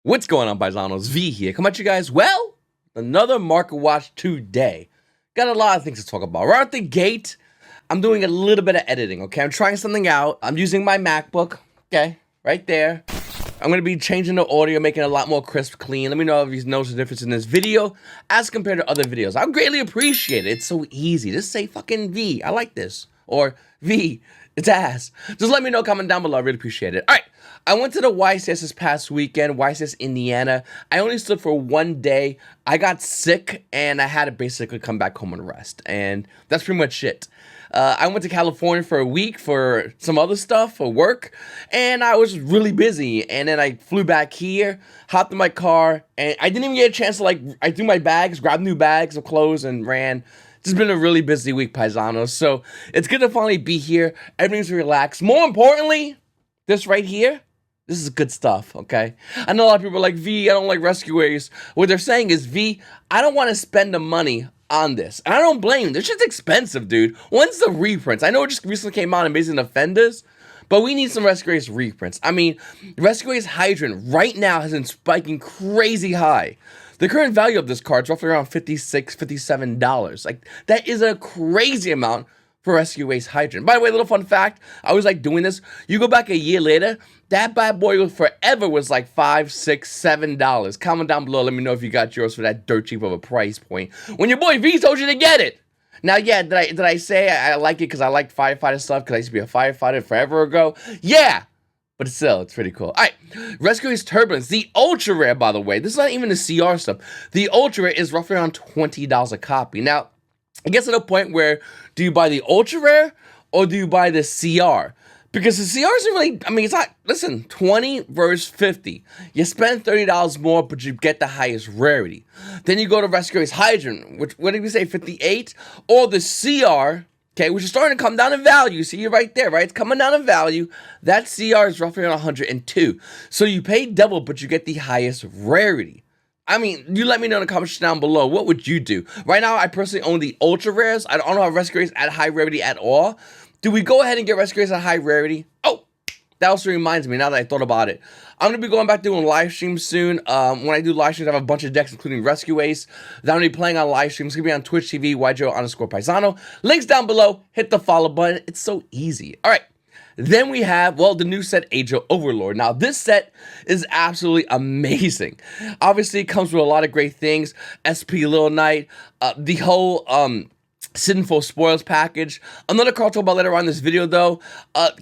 What's going on, Paisanos? V here. Come at you guys. Well, another market watch today. Got a lot of things to talk about. Right out the gate, I'm doing a little bit of editing, okay? I'm trying something out. I'm using my MacBook, okay? Right there. I'm going to be changing the audio, making it a lot more crisp, clean. Let me know if you notice the difference in this video as compared to other videos. I greatly appreciate it. It's so easy. Just say fucking V. I like this. Or V. It's ass. Just let me know, comment down below. I really appreciate it. All right. I went to the YCS this past weekend, YCS Indiana. I only stood for one day. I got sick, and I had to basically come back home and rest. And that's pretty much it. I went to California for a week for some other stuff, for work, and I was really busy. And then I flew back here, hopped in my car, and I didn't even get a chance to, I threw my bags, grabbed new bags of clothes, and ran. It's been a really busy week, Paisanos. So it's good to finally be here. Everything's relaxed. More importantly, this right here, this is good stuff, okay? I know a lot of people are like, V, I don't like rescuers. What they're saying is, V, I don't want to spend the money on this. And I don't blame them. This shit's expensive, dude. When's the reprints? I know it just recently came out Amazing Offenders, but we need some Rescue Ace reprints. I mean, Rescue Ace Hydrant right now has been spiking crazy high. The current value of this card is roughly around $56, $57. Like, that is a crazy amount for Rescue Ace Hydrant. By the way, little fun fact, I was like doing this. You go back a year later, that bad boy forever was like $5, $6, $7. Comment down below, let me know if you got yours for that dirt cheap of a price point. When your boy V told you to get it. Now, yeah, did I say I like it because I like firefighter stuff because I used to be a firefighter forever ago? Yeah! But still, it's pretty cool. All right, Rescue Ace Turbulence, the ultra rare, by the way. This is not even the CR stuff. The ultra rare is roughly around $20 a copy. Now, it gets to the point where, do you buy the ultra rare or do you buy the CR? Because the CR isn't really, I mean, it's not, listen, 20 versus 50. You spend $30 more, but you get the highest rarity. Then you go to Rescue Ace Hydrant, which, what did we say, 58? Or the CR, okay, which is starting to come down in value. See, you're right there, right? It's coming down in value. That CR is roughly around 102. So you pay double, but you get the highest rarity. I mean, you let me know in the comments down below. What would you do? Right now, I personally own the ultra rares. I don't have Rescue Ace at high rarity at all. Do we go ahead and get Rescue Ace at high rarity? Oh, that also reminds me, now that I thought about it. I'm going to be going back doing live streams soon. When I do live streams, I have a bunch of decks, including Rescue Ace, that I'm going to be playing on live streams. It's going to be on Twitch TV, YuGiOh_Paisano. Links down below. Hit the follow button. It's so easy. All right. Then we have, well, the new set, Exo Overlord. Now, this set is absolutely amazing. Obviously, it comes with a lot of great things. SP Little Knight, the whole Sinful Spoils package. Another card I'll talk about later on in this video, though.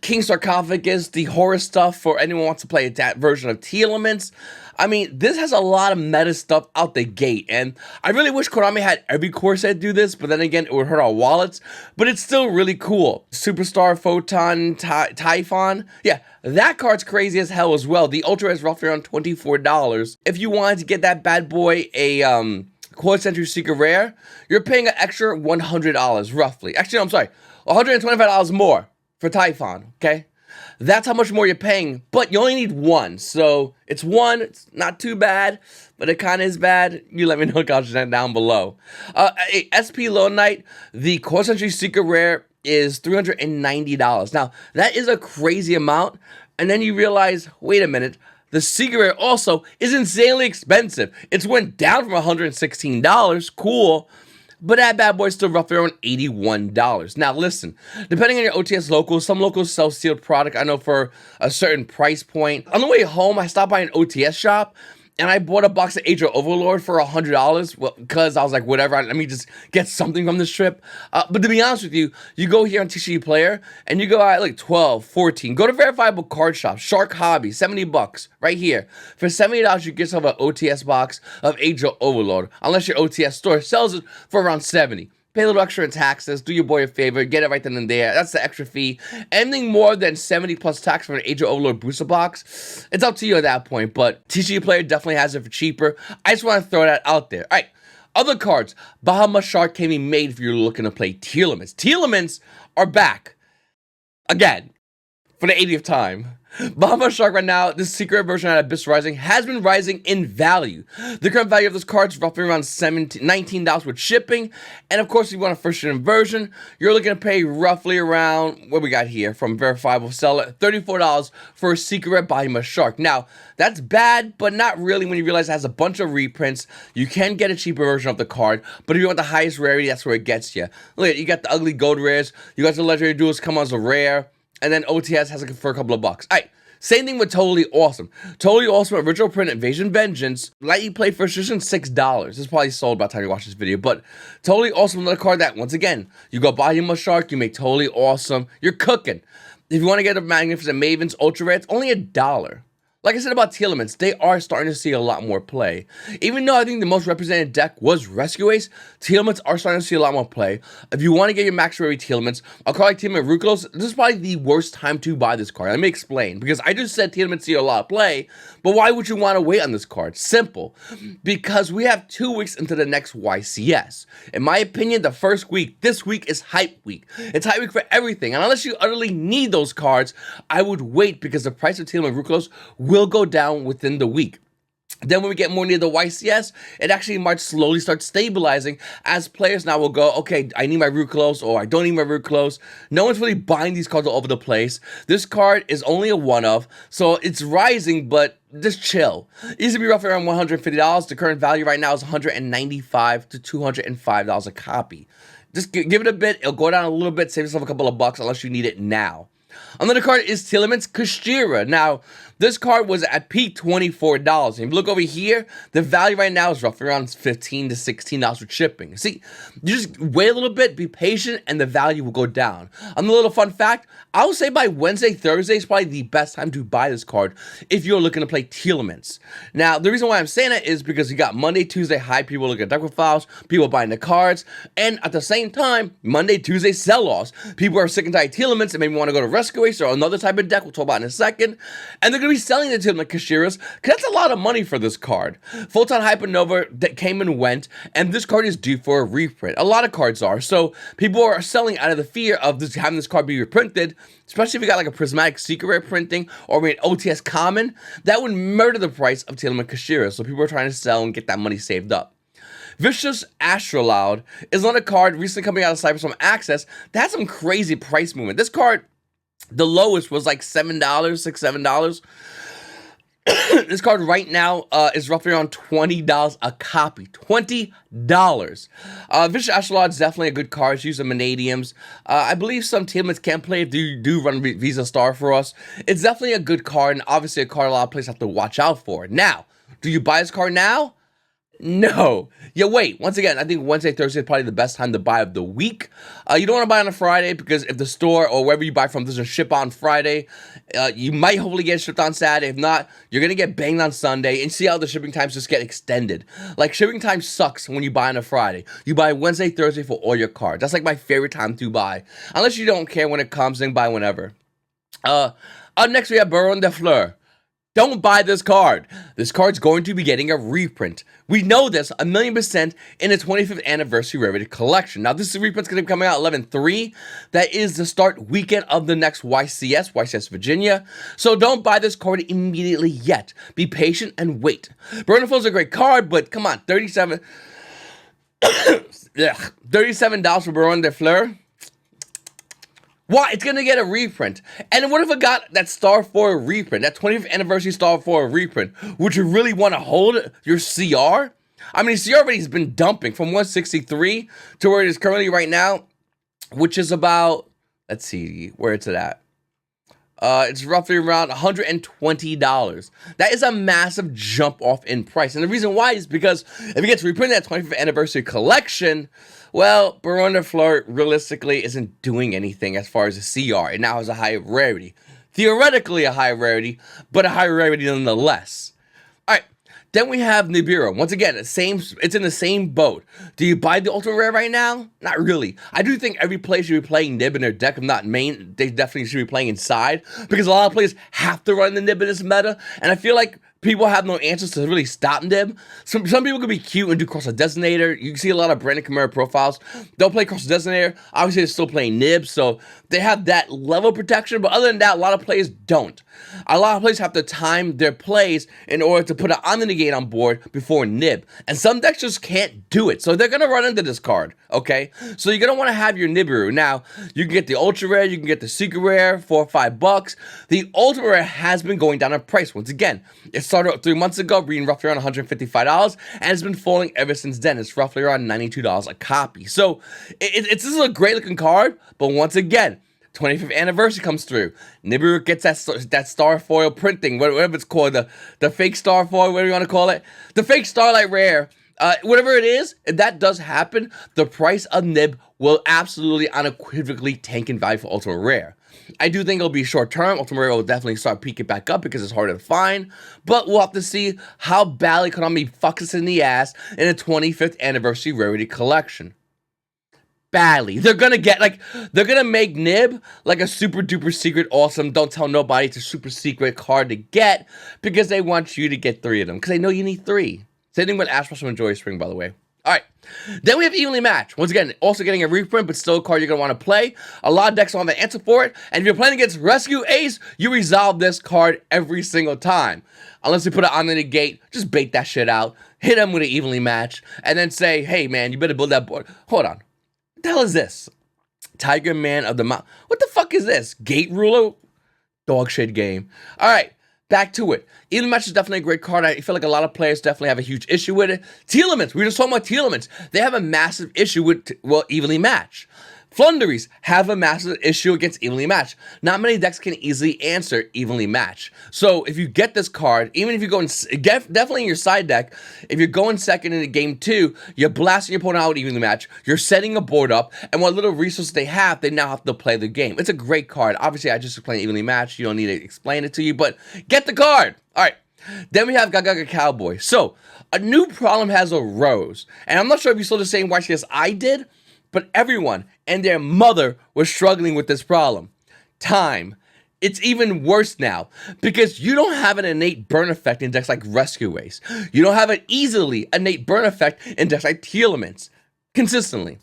King Sarcophagus, the horror stuff for anyone who wants to play that version of Tliament. I mean, this has a lot of meta stuff out the gate, and I really wish Konami had every core set do this, but then again, it would hurt our wallets, but it's still really cool. Superstar Photon Typhon. Yeah, that card's crazy as hell as well. The Ultra is roughly around $24. If you wanted to get that bad boy a Quarter Century Secret Rare, you're paying an extra $100, roughly. Actually, no, I'm sorry, $125 more for Typhon, okay? That's how much more you're paying, but you only need one. So it's one, it's not too bad, but it kind of is bad. You let me know, comments down below. SP Lone Knight, the Quarter Century Secret Rare is $390. Now, that is a crazy amount, and then you realize, wait a minute, the Secret Rare also is insanely expensive. It's went down from $116, cool, but that bad boy's still roughly around $81. Now, listen, depending on your OTS locals, some locals sell sealed product, I know, for a certain price point. On the way home, I stopped by an OTS shop, and I bought a box of Exo Overlord for $100, well, because I was like, whatever, let me just get something from this trip. But to be honest with you, you go here on TCG Player, and you go at like 12, 14. Go to Verifiable Card Shop, Shark Hobby, $70, right here. For $70, you get yourself an OTS box of Exo Overlord, unless your OTS store sells it for around $70. Pay a little extra in taxes, do your boy a favor, get it right then and there. That's the extra fee. Anything more than 70 plus tax for an Exo Overlord booster box, it's up to you at that point, but TCG Player definitely has it for cheaper. I just want to throw that out there. All right, other cards. Bahamut Shark can be made if you're looking to play Tliament. Tliaments are back again for the 80th time. Bahama Shark right now, this secret version out of Abyss Rising has been rising in value. The current value of this card is roughly around $19 with shipping. And of course, if you want a first gen version, you're looking to pay roughly around, what we got here from verifiable seller, $34 for a secret Bahama Shark. Now, that's bad, but not really when you realize it has a bunch of reprints. You can get a cheaper version of the card, but if you want the highest rarity, that's where it gets you. Look, you got the ugly gold rares, you got the legendary duels come as a rare, and then OTS has it for a couple of bucks. All right, same thing with Totally Awesome. Totally Awesome original print Invasion Vengeance. Let you play first edition, $6. This is probably sold by the time you watch this video, but Totally Awesome, another card that, once again, you go buy him a shark, you make Totally Awesome, you're cooking. If you want to get a Magnificent Mavens Ultra Rare, it's only $1. Like I said about Tliaments, they are starting to see a lot more play. Even though I think the most represented deck was Rescue Ace, Tliaments are starting to see a lot more play. If you want to get your max rarity Tliaments, a card like Tliament Rukelos, this is probably the worst time to buy this card. Let me explain, because I just said Tliaments see a lot of play, but why would you want to wait on this card? Simple. Because we have 2 weeks into the next YCS. In my opinion, the first week, this week is hype week. It's hype week for everything, and unless you utterly need those cards, I would wait because the price of Tliament Rukelos will go down within the week. Then when we get more near the YCS, it actually might slowly start stabilizing as players now will go, okay, I need my root close or I don't need my root close. No one's really buying these cards all over the place. This card is only a one-of, so it's rising, but just chill. It used to be roughly around $150. The current value right now is $195 to $205 a copy. Just give it a bit. It'll go down a little bit, save yourself a couple of bucks unless you need it now. Another card is Tliament's Kashira. Now, this card was at peak $24. And if you look over here, the value right now is roughly around $15 to $16 with shipping. See, you just wait a little bit, be patient, and the value will go down. Another little fun fact, I would say by Wednesday, Thursday is probably the best time to buy this card if you're looking to play Tliaments. Now, the reason why I'm saying that is because you got Monday, Tuesday high, people looking at deck profiles, people buying the cards, and at the same time, Monday, Tuesday sell-offs. People are sick and tired of Tliaments and maybe want to go to Rescue Ace or another type of deck we'll talk about in a second, and they're going to be selling the Tliament Kashiras because that's a lot of money for this card. Full-time Hypernova that came and went, and this card is due for a reprint. A lot of cards are, so people are selling out of the fear of having this card be reprinted, especially if you got like a Prismatic Secret Rare printing or an OTS Common. That would murder the price of Tliament Kashiras, so people are trying to sell and get that money saved up. Vicious Astrow is another card recently coming out of Cyberstorm Access that had some crazy price movement. This card, the lowest was like $7, $7. This card right now is roughly around $20 a copy. $20. Vicious Astrow is definitely a good card. It's used in Vanadiums. I believe some Tliaments can play if you do run Visa Star for us. It's definitely a good card, and obviously a card a lot of players have to watch out for. Now, do you buy this card now? No. Yeah, wait. Once again, I think Wednesday, Thursday is probably the best time to buy of the week. You don't want to buy on a Friday because if the store or wherever you buy from doesn't ship on Friday, you might hopefully get shipped on Saturday. If not, you're going to get banged on Sunday and see how the shipping times just get extended. Like, shipping time sucks when you buy on a Friday. You buy Wednesday, Thursday for all your cards. That's like my favorite time to buy. Unless you don't care when it comes, then buy whenever. Up next, we have Baron de Fleur. Don't buy this card. This card's going to be getting a reprint. We know this 1,000,000% in the 25th anniversary rarity collection. Now, this reprint's going to be coming out 11/3. That is the start weekend of the next YCS Virginia. So don't buy this card immediately yet. Be patient and wait. Baron de Fleur's a great card, but come on, $37 for Baron de Fleur. Why? It's going to get a reprint. And what if it got that Star 4 reprint, that 20th anniversary Star 4 reprint? Would you really want to hold your CR? I mean, CR already has been dumping from 163 to where it is currently right now, which is about, let's see, where it's at. It's roughly around $120. That is a massive jump off in price. And the reason why is because if it gets reprinted at 25th anniversary collection, well, Baron de Fleur realistically isn't doing anything as far as a CR. It now has a high rarity. Theoretically a high rarity, but a high rarity nonetheless. Alright, then we have Niir. Once again, it's in the same boat. Do you buy the ultra rare right now? Not really. I do think every player should be playing Nib in their deck. If not main, they definitely should be playing inside. Because a lot of players have to run the Nib in this meta. And I feel like people have no answers to really stop Nib. Some people could be cute and do Cross the Designator. You can see a lot of Brandon Kamara profiles. They'll play Cross the Designator. Obviously, they're still playing Nib, so they have that level of protection. But other than that, a lot of players don't. A lot of players have to time their plays in order to put an Omni-Negate on board before Nib. And some decks just can't do it. So they're going to run into this card, okay? So you're going to want to have your Nibiru. Now, you can get the Ultra Rare, you can get the Secret Rare, $4 or $5. The Ultra Rare has been going down in price. Once again, it started 3 months ago, being roughly around $155, and it's been falling ever since then. It's roughly around $92 a copy. So this is a great looking card, but once again, 25th anniversary comes through. Nibiru gets that star foil printing, whatever it's called, the fake star foil, whatever you want to call it, the fake Starlight Rare. Whatever it is, if that does happen, the price of Nib will absolutely unequivocally tank in value for Ultra Rare. I do think it'll be short term. Ultra Rare will definitely start peaking back up because it's harder to find, but we'll have to see how badly Konami fucks us in the ass in a 25th anniversary rarity collection. Badly. They're gonna make Nib like a super duper secret awesome, don't tell nobody it's a super secret card to get, because they want you to get 3 of them, because they know you need 3. Same thing with Astrow from Joy Spring, by the way. Alright, then we have Evenly Match. Once again, also getting a reprint, but still a card you're going to want to play. A lot of decks don't have an answer for it, and if you're playing against Rescue Ace, you resolve this card every single time. Unless you put it on the gate, just bait that shit out, hit him with an Evenly Match, and then say, hey man, you better build that board. Hold on. What the hell is this? Tiger Man of the Mountain. What the fuck is this? Gate Ruler? Dog shit game. Alright, back to it. Evenly Match is definitely a great card. I feel like a lot of players definitely have a huge issue with it. Tliament. We were just talking about Tliament. They have a massive issue with, well, Evenly Match. Flunderies have a massive issue against Evenly Match. Not many decks can easily answer Evenly Match. So if you get this card, even if you go in, definitely in your side deck, if you're going second in the game 2, you're blasting your opponent out with Evenly Match, you're setting a board up, and what little resources they have, they now have to play the game. It's a great card. Obviously, I just explained Evenly Match. You don't need to explain it to you, but get the card. All right. Then we have Gagaga Cowboy. So a new problem has arose, and I'm not sure if you saw the same YCS I did, but everyone and their mother was struggling with this problem. Time. It's even worse now, because you don't have an innate burn effect in decks like Rescue Ace. You don't have an easily innate burn effect in decks like Tliament consistently.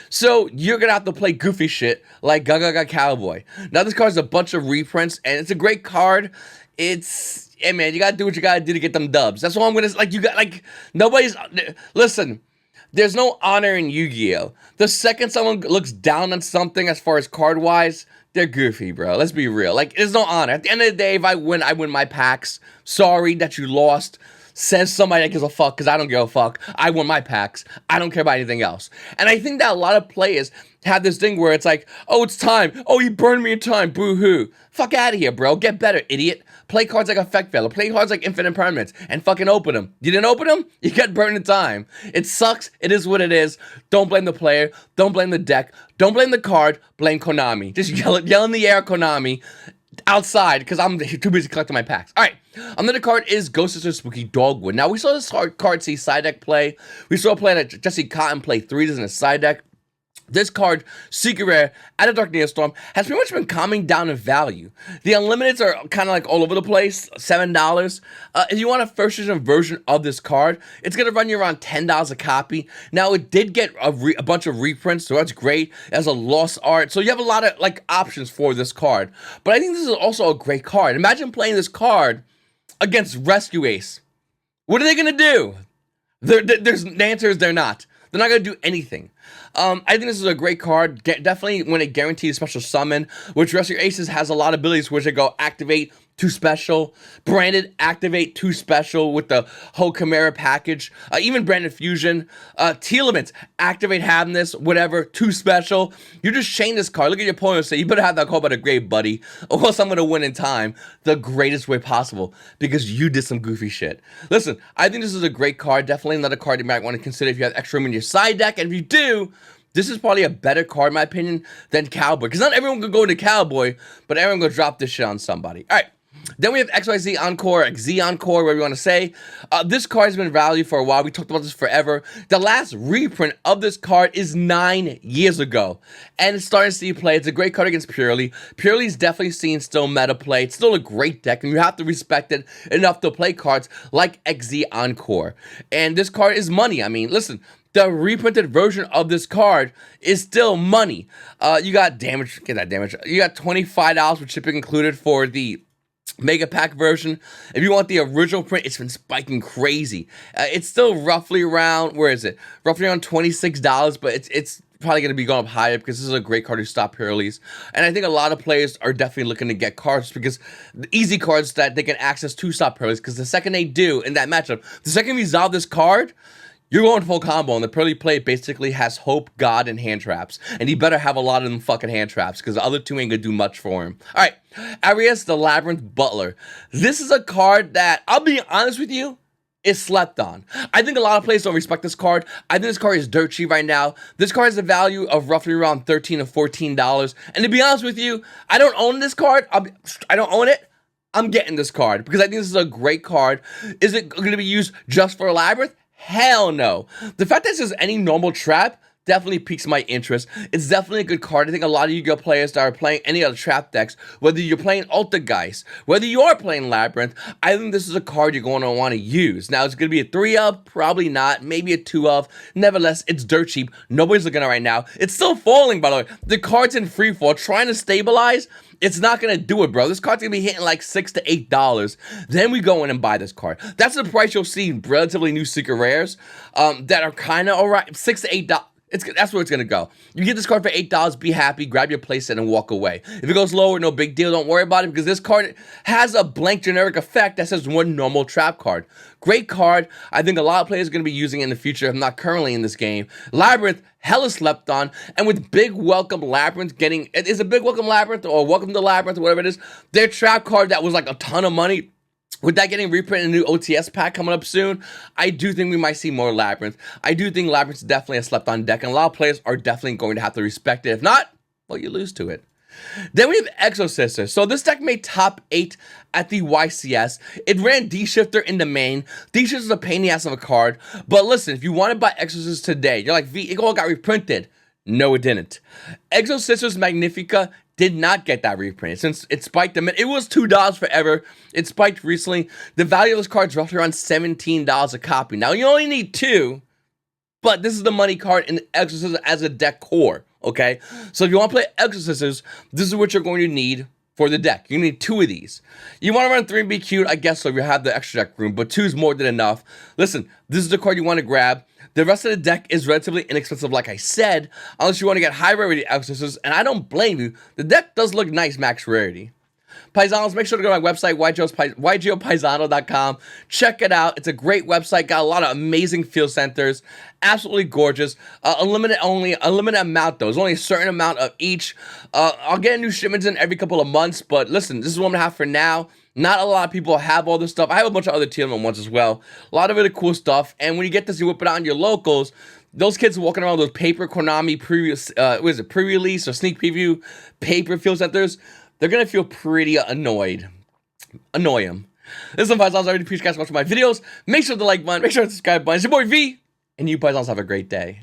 So you're gonna have to play goofy shit like Gagaga Cowboy. Now this card is a bunch of reprints, and it's a great card. Hey man, you gotta do what you gotta do to get them dubs. That's all I'm gonna, nobody's, listen. There's no honor in Yu-Gi-Oh! The second someone looks down on something as far as card-wise, they're goofy, bro. Let's be real. There's no honor. At the end of the day, if I win my packs. Sorry that you lost. Says somebody that gives a fuck, because I don't give a fuck. I won my packs. I don't care about anything else. And I think that a lot of players have this thing where it's like, oh, it's time. Oh, you burned me in time. Boo-hoo. Fuck out of here, bro. Get better, idiot. Play cards like Effect Veiler. Play cards like Infinite Permanence. And fucking open them. You didn't open them? You got burned in time. It sucks. It is what it is. Don't blame the player. Don't blame the deck. Don't blame the card. Blame Konami. Just yell in the air, Konami. Outside, because I'm too busy collecting my packs. Alright, another card is Ghost Sisters Spooky Dogwood. Now, we saw this card see side deck play. We saw Jesse Cotton play 3s in his side deck. This card, Secret Rare, at a Dark Storm, has pretty much been calming down in value. The Unlimiteds are kind of like all over the place, $7. If you want a first edition version of this card, it's going to run you around $10 a copy. Now, it did get a bunch of reprints, so that's great. It has a lost art, so you have a lot of options for this card. But I think this is also a great card. Imagine playing this card against Rescue Ace. What are they going to do? The answer is they're not. They're not going to do anything. I think this is a great card. Definitely when it guarantees special summon, which Rescue Aces has a lot of abilities which they go activate 2 special, branded activate 2 special with the whole Chimera package, even branded fusion, Tliament activate Havness, whatever, 2 special. You just chain this card. Look at your opponent and say, you better have that card by the grave, buddy, or else I'm going to win in time the greatest way possible because you did some goofy shit. Listen, I think this is a great card. Definitely another card you might want to consider if you have extra room in your side deck, and if you do, this is probably a better card, in my opinion, than Cowboy. Because not everyone could go into Cowboy, but everyone could drop this shit on somebody. All right. Then we have XYZ Encore, XZ Encore, whatever you want to say. This card has been valued for a while. We talked about this forever. The last reprint of this card is 9 years ago, and it's starting to see play. It's a great card against Purely. Purely's definitely seen still meta play. It's still a great deck, and you have to respect it enough to play cards like XZ Encore. And this card is money. I mean, listen, the reprinted version of this card is still money. You got damage, get that damage. You got $25 with shipping included for the Mega Pack version. If you want the original print, it's been spiking crazy. It's still roughly around, where is it? Roughly around $26, but it's probably going to be going up higher because this is a great card to stop Purleys. And I think a lot of players are definitely looking to get cards because the easy cards that they can access to stop Purleys, because the second they do in that matchup, the second you resolve this card, you're going full combo, and the Purely play basically has Hope, God, and hand traps. And he better have a lot of them fucking hand traps, because the other two ain't gonna do much for him. Alright, Arias, the Labyrinth Butler. This is a card that, I'll be honest with you, is slept on. I think a lot of players don't respect this card. I think this card is dirt cheap right now. This card has a value of roughly around $13 to $14. And to be honest with you, I don't own this card. I don't own it. I'm getting this card, because I think this is a great card. Is it going to be used just for Labyrinth? Hell no. The fact that it's just any normal trap definitely piques my interest. It's definitely a good card. I think a lot of Yu-Gi-Oh players that are playing any other trap decks, whether you're playing Altergeist, whether you are playing Labyrinth, I think this is a card you're going to want to use. Now, it's going to be a 3 of, probably not, maybe a 2 of. Nevertheless, it's dirt cheap. Nobody's looking at it right now. It's still falling, by the way. The card's in free fall, trying to stabilize. It's not going to do it, bro. This card's going to be hitting like $6 to $8. Then we go in and buy this card. That's the price you'll see in relatively new secret rares that are kind of all right. $6 to $8. That's where it's going to go. You get this card for $8, be happy, grab your playset, and walk away. If it goes lower, no big deal. Don't worry about it, because this card has a blank generic effect that says one normal trap card. Great card. I think a lot of players are going to be using it in the future, if not currently in this game. Labyrinth, hella slept on, and with Big Welcome Labyrinth getting... Is it Big Welcome Labyrinth or Welcome to Labyrinth or whatever it is? Their trap card that was like a ton of money... With that getting reprinted in a new OTS pack coming up soon, I do think we might see more Labyrinth. I do think Labyrinth's definitely a slept-on deck, and a lot of players are definitely going to have to respect it. If not, well, you lose to it. Then we have Exo Sisters. So this deck made top 8 at the YCS. It ran D-Shifter in the main. D-Shifter is a pain in the ass of a card. But listen, if you want to buy Exo Sisters today, you're like, V, it all got reprinted. No, it didn't. Exo Sisters Magnifica did not get that reprint. Since it spiked them, it was $2 forever. It spiked recently. The value of this card is roughly around $17 a copy. Now, you only need 2, but this is the money card in Exo Sisters as a deck core, okay? So if you want to play Exo Sisters, this is what you're going to need for the deck. You need 2 of these. You want to run 3 and be cute, I guess so, if you have the extra deck room, but 2 is more than enough. Listen, this is the card you want to grab. The rest of the deck is relatively inexpensive, like I said, unless you want to get high rarity Exo Sisters, and I don't blame you. The deck does look nice max rarity. Paisanos, make sure to go to my website, YuGiOhPaisano.com. Check it out. It's a great website. Got a lot of amazing field centers. Absolutely gorgeous. Unlimited amount, though. There's only a certain amount of each. I'll get new shipments in every couple of months, but listen, this is what I'm going to have for now. Not a lot of people have all this stuff. I have a bunch of other Tliament ones as well. A lot of really cool stuff. And when you get this, you whip it out in your locals. Those kids walking around with those paper konami pre-release or sneak preview paper field centers, they're going to feel pretty annoyed. Annoy them. This is Paisanos. I already appreciate you guys watching my videos. Make sure to like button. Make sure to subscribe button. It's your boy V. And you Paisanos have a great day.